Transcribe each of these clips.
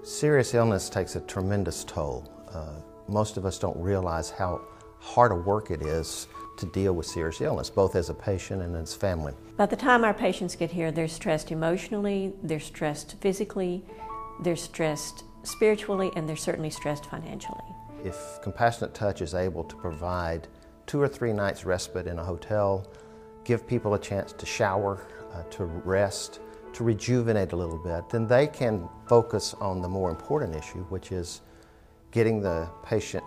Serious illness takes a tremendous toll. Most of us don't realize how hard a work it is to deal with serious illness, both as a patient and as family. By the time our patients get here, they're stressed emotionally, they're stressed physically, they're stressed spiritually, and they're certainly stressed financially. If Compassionate Touch is able to provide 2 or 3 nights respite in a hotel, give people a chance to shower, to rest, to rejuvenate a little bit, then they can focus on the more important issue, which is getting the patient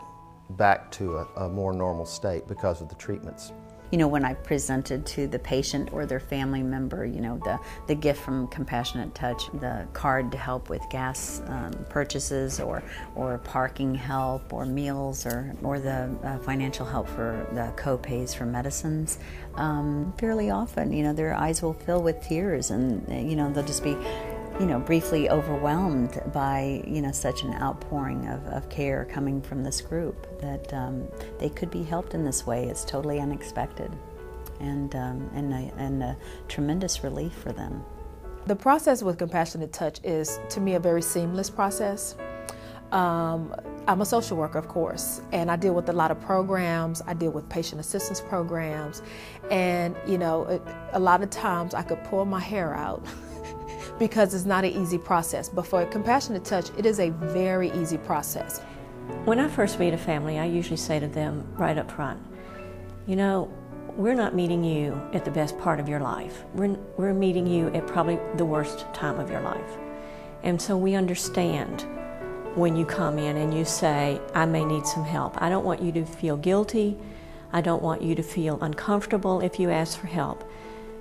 back to a more normal state because of the treatments. You know, when I presented to the patient or their family member, you know, the gift from Compassionate Touch, the card to help with gas purchases or parking help or meals or the financial help for the co-pays for medicines, fairly often, you know, their eyes will fill with tears and, you know, they'll just be, you know, briefly overwhelmed by, you know, such an outpouring of care coming from this group that they could be helped in this way. It's totally unexpected and a tremendous relief for them. The process with Compassionate Touch is, to me, a very seamless process. I'm a social worker, of course, and I deal with a lot of programs. I deal with patient assistance programs, and, you know, a lot of times I could pull my hair out because it's not an easy process. But for Compassionate Touch, it is a very easy process. When I first meet a family, I usually say to them right up front, you know, we're not meeting you at the best part of your life. We're meeting you at probably the worst time of your life. And so we understand when you come in and you say, I may need some help. I don't want you to feel guilty. I don't want you to feel uncomfortable if you ask for help,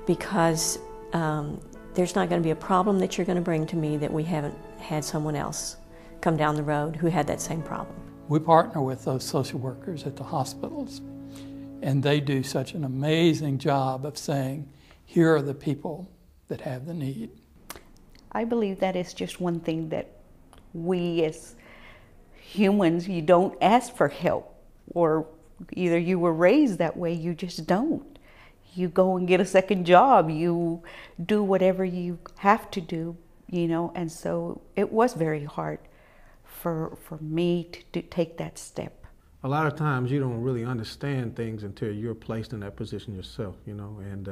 because there's not going to be a problem that you're going to bring to me that we haven't had someone else come down the road who had that same problem. We partner with those social workers at the hospitals, and they do such an amazing job of saying, here are the people that have the need. I believe that is just one thing that we as humans, you don't ask for help, or either you were raised that way, you just don't. You go and get a second job, you do whatever you have to do, you know, and so it was very hard for me to take that step. A lot of times you don't really understand things until you're placed in that position yourself, you know, and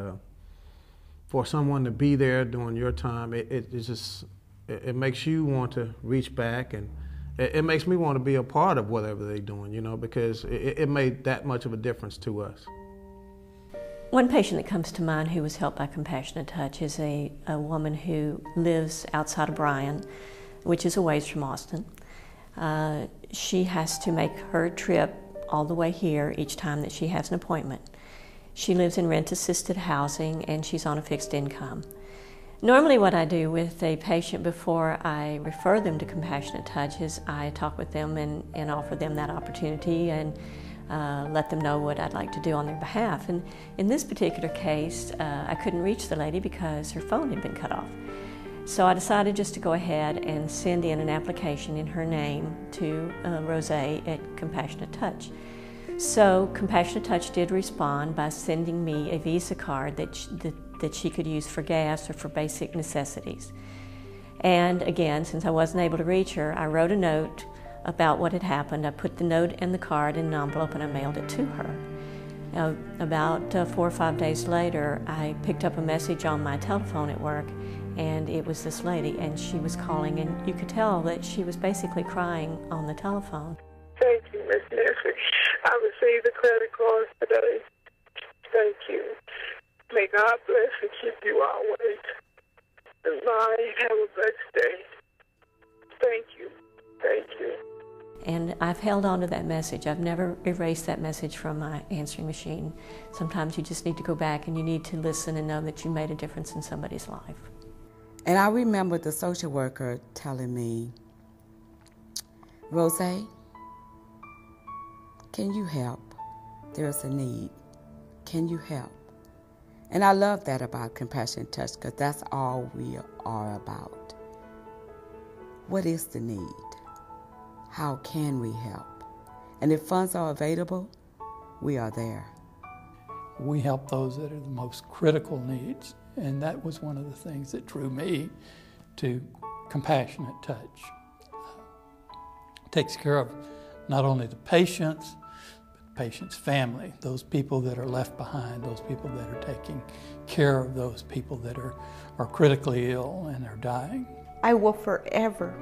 for someone to be there during your time, it makes you want to reach back, and it makes me want to be a part of whatever they're doing, you know, because it made that much of a difference to us. One patient that comes to mind who was helped by Compassionate Touch is a woman who lives outside of Bryan, which is a ways from Austin. She has to make her trip all the way here each time that she has an appointment. She lives in rent-assisted housing and she's on a fixed income. Normally what I do with a patient before I refer them to Compassionate Touch is I talk with them and offer them that opportunity and let them know what I'd like to do on their behalf. And in this particular case, I couldn't reach the lady because her phone had been cut off. So I decided just to go ahead and send in an application in her name to Rose at Compassionate Touch. So Compassionate Touch did respond by sending me a Visa card that she could use for gas or for basic necessities. And again, since I wasn't able to reach her, I wrote a note about what had happened. I put the note and the card in an envelope and I mailed it to her. Now, about 4 or 5 days later, I picked up a message on my telephone at work, and it was this lady, and she was calling, and you could tell that she was basically crying on the telephone. Thank you, Ms. Nancy. I received the credit card today. Thank you. May God bless and keep you always. And bye. Have a blessed day. Thank you. Thank you. And I've held on to that message. I've never erased that message from my answering machine. Sometimes you just need to go back and you need to listen and know that you made a difference in somebody's life. And I remember the social worker telling me, Rose, can you help? There's a need. Can you help? And I love that about Compassionate Touch, because that's all we are about. What is the need? How can we help? And if funds are available, we are there. We help those that are the most critical needs, and that was one of the things that drew me to Compassionate Touch. takes care of not only the patients, but the patient's family, those people that are left behind, those people that are taking care of those people that are critically ill and are dying. I will forever,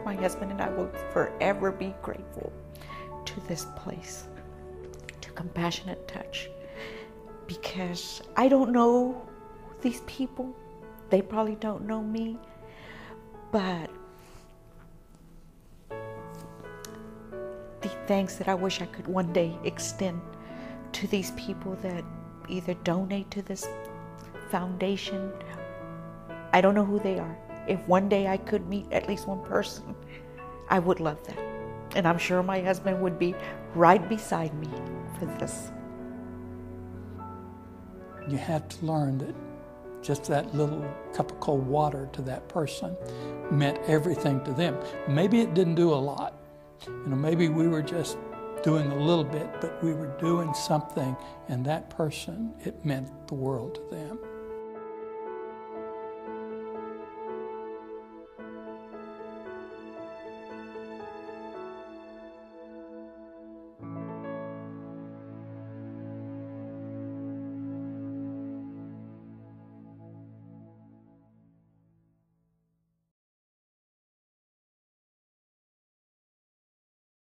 my husband and I will forever be grateful to this place, to Compassionate Touch, because I don't know these people. They probably don't know me, but the thanks that I wish I could one day extend to these people that either donate to this foundation. I don't know who they are. If one day I could meet at least one person, I would love that. And I'm sure my husband would be right beside me for this. You have to learn that just that little cup of cold water to that person meant everything to them. Maybe it didn't do a lot. Maybe we were just doing a little bit, but we were doing something, and that person, it meant the world to them.